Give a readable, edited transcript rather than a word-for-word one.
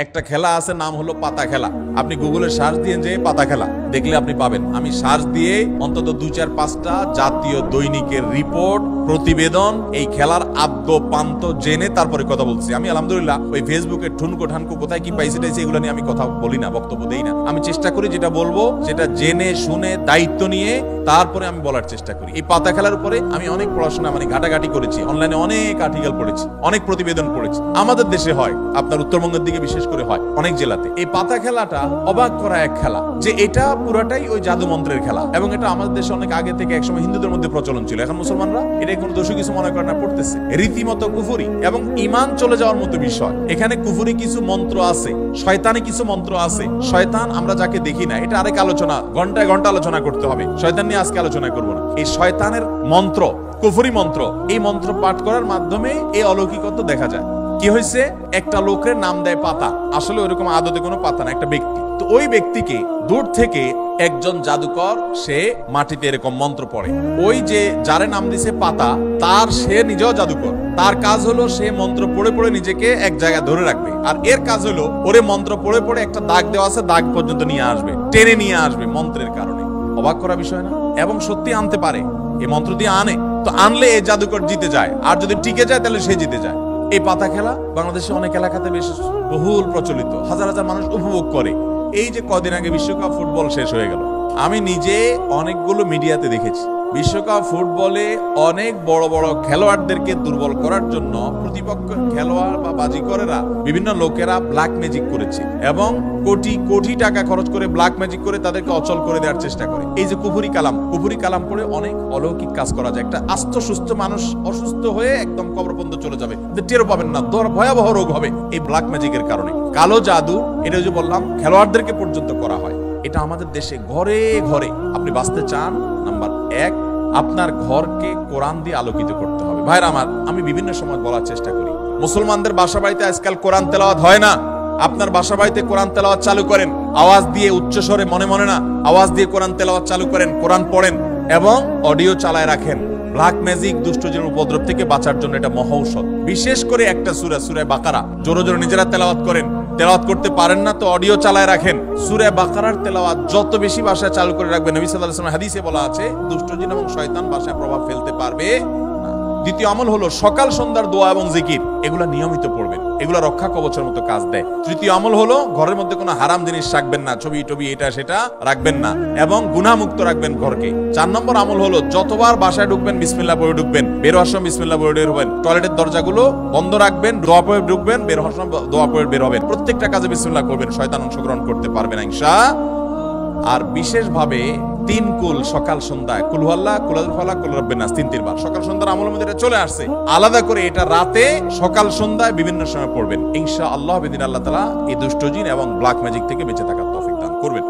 একটা খেলা আছে, নাম হলো পাতা খেলা। আপনি গুগলে সার্চ দিয়ে যে পাতা খেলা দেখলে আপনি পাবেন। আমি সার্চ দিয়ে অন্তত 2-4-5টা জাতীয় দৈনিকের রিপোর্ট, প্রতিবেদন, এই খেলার আদ্য পান্ত জেনে তারপরে কথা বলছি। আমি আলহামদুলিল্লাহ ওই ফেসবুকে ঠুনকো ঠানকো কোথায় কি পাইছে টাইছে এগুলো নিয়ে আমি কথা বলি না, বক্তব্য দেই না। আমি চেষ্টা করি যেটা বলবো সেটা জেনে শুনে দায়িত্ব নিয়ে তারপরে আমি বলার চেষ্টা করি। এই পাতা খেলার উপরে আমি অনেক পড়াশোনা ঘাটাঘাটি করেছি, অনলাইনে অনেক আর্টিকেল পড়েছি, অনেক প্রতিবেদন পড়েছি। আমাদের দেশে হয়, আপনার উত্তরবঙ্গের দিকে বিশেষ করে হয়, অনেক জেলাতে। এই পাতা খেলাটা অবাক করা এক খেলা, যে এটা পুরাটাই ওই জাদু মন্ত্রের খেলা। এবং এটা আমাদের দেশে অনেক আগে থেকে একসময় হিন্দুদের মধ্যে প্রচলন ছিল। এখন মুসলমানরা এটা কোনো দোষী কিছু মনে করে না, পড়তেছে রীতিমতো কুফরি এবং ঈমান চলে যাওয়ার মতো বিষয়। এখানে কুফরি কিছু মন্ত্র আছে, শয়তানি কিছু মন্ত্র আছে। শয়তান আমরা যাকে দেখি না, এটা আরেক আলোচনা, ঘন্টায় ঘন্টা আলোচনা করতে হবে। শয়তান নিয়ে আজকে আলোচনা করবো না। এই শয়তানের মন্ত্র, কুফরি মন্ত্র, এই মন্ত্র পাঠ করার মাধ্যমে এই অলৌকিকত্ব দেখা যায়। কি হয়েছে, একটা লোকের নাম দেয় পাতা, আসলে ওইরকম আদতে কোনো পাতা না, একটা ব্যক্তি। তো ওই ব্যক্তিকে দূর থেকে একজন জাদুকর সে মাটিতে এরকম মন্ত্র পড়ে। ওই যে যারে নাম দিছে পাতা, তার সে নিজেও জাদুকর। তার কাজ হলো সে মন্ত্র পড়ে পড়ে নিজেকে এক জায়গায় ধরে রাখবে। আর এর কাজ হলো ওরে মন্ত্র পড়ে পড়ে একটা দাগ দেওয়া আছে, দাগ পর্যন্ত নিয়ে আসবে, টেনে নিয়ে আসবে মন্ত্রের কারণে। অবাক করা বিষয় না? এবং সত্যি আনতে পারে, এই মন্ত্র দিয়ে আনে। তো আনলে এই জাদুকর জিতে যায়, আর যদি টিকে যায় তাহলে সে জিতে যায়। এই পাতা খেলা বাংলাদেশে অনেক এলাকাতে বেশ বহুল প্রচলিত, হাজার হাজার মানুষ উপভোগ করে। এই যে কদিন আগে বিশ্বকাপ ফুটবল শেষ হয়ে গেল, আমি নিজে অনেকগুলো মিডিয়াতে দেখেছি বিশ্বকাপ ফুটবলে অনেক বড় বড় খেলোয়াড়দেরকে দুর্বল করার জন্য প্রতিপক্ষের খেলোয়াড় বা বাজিকরেরা, বিভিন্ন লোকেরা ব্ল্যাক ম্যাজিক করেছে এবং কোটি কোটি টাকা খরচ করে ব্ল্যাক ম্যাজিক করে তাদেরকে অচল করে দেওয়ার চেষ্টা করে। এই যে কুফরি কালাম পড়ে অনেক অলৌকিক কাজ করা যায়। একটা আস্ত সুস্থ মানুষ অসুস্থ হয়ে একদম কবর পর্যন্ত চলে যাবে, টেরও পাবেন না, ভয়াবহ রোগ হবে এই ব্ল্যাক ম্যাজিকের কারণে। কালো জাদু, এটা যে বললাম খেলোয়াড়দেরকে পর্যন্ত করা হয়। এটা আমাদের দেশে ঘরে ঘরে। আপনি বাঁচতে চান, নাম্বার 1, আপনার ঘরকে কোরআন দিয়ে আলোকিত করতে হবে। ভাইরা আমার, আমি বিভিন্ন সময় বলার চেষ্টা করি, মুসলমানদের বাসা বাড়িতে আজকাল কোরআন তেলাওয়াত হয় না। আপনার বাসা বাড়িতে কোরআন তেলাওয়াত চালু করেন, আওয়াজ দিয়ে, উচ্চ স্বরে, মনে মনে না, আওয়াজ দিয়ে কোরআন তেলাওয়াত চালু করেন, কোরআন পড়েন এবং অডিও চালায় রাখেন। ব্ল্যাক ম্যাজিক, দুষ্টজিনের উপদ্রব থেকে বাঁচার জন্য এটা মহা ঔষধ। বিশেষ করে একটা সূরা বাকারা জোরে জোরে নিজেরা তেলাওয়াত করেন। তেলাওয়াত করতে পারেন না তো অডিও চালায় রাখেন। সূরা বাকারার তেলাওয়াত যত বেশি ভাষায় চালু করে রাখবেন, নবী সাল্লাল্লাহু আলাইহি ওয়াসাল্লাম হাদিসে বলা আছে, দুষ্টজিন এবং শয়তান ভাষায় প্রভাব ফেলতে পারবে না। দ্বিতীয় আমল হলো সকাল সন্ধ্যার দোয়া এবং জিকির, এগুলা নিয়মিত পড়বেন, এগুলা রক্ষা কবচের মতো কাজ দেয়। তৃতীয় আমল হলো ঘরের মধ্যে কোনো হারাম জিনিস রাখবেন না, ছবি টবি এটা সেটা রাখবেন না এবং গুনাহমুক্ত রাখবেন ঘরকে। 4 নম্বর আমল হলো যতবার বাসায় ঢুকবেন বিসমিল্লাহ পড়ে ঢুকবেন, বের হওয়ার সময় বিসমিল্লাহ পড়ে বের হবেন। টয়লেটের দরজাগুলো বন্ধ রাখবেন, দোয়া পড়ে ঢুকবেন, বের হওয়ার সময় দোয়া পড়ে বের হবেন। প্রত্যেকটা কাজে বিসমিল্লাহ করবেন, শয়তান অংশগ্রহণ করতে পারবে না ইনশাআল্লাহ। আর বিশেষভাবে 3 কুল সকাল সন্ধ্যায়, কুল হুয়াল্লাহ, কুল আযুল ফালাক, কুল রাব্বিন নাস, 3 বার সকাল সন্ধ্যার আমলের মধ্যে এটা চলে আসছে। আলাদা করে এটা রাতে, সকাল সন্ধ্যায় বিভিন্ন সময় পড়বেন। ইনশাআল্লাহ বিদিন আল্লাহ তাআলা এই দুষ্টজিন এবং ব্ল্যাক ম্যাজিক থেকে বেঁচে থাকার তৌফিক দান করবেন।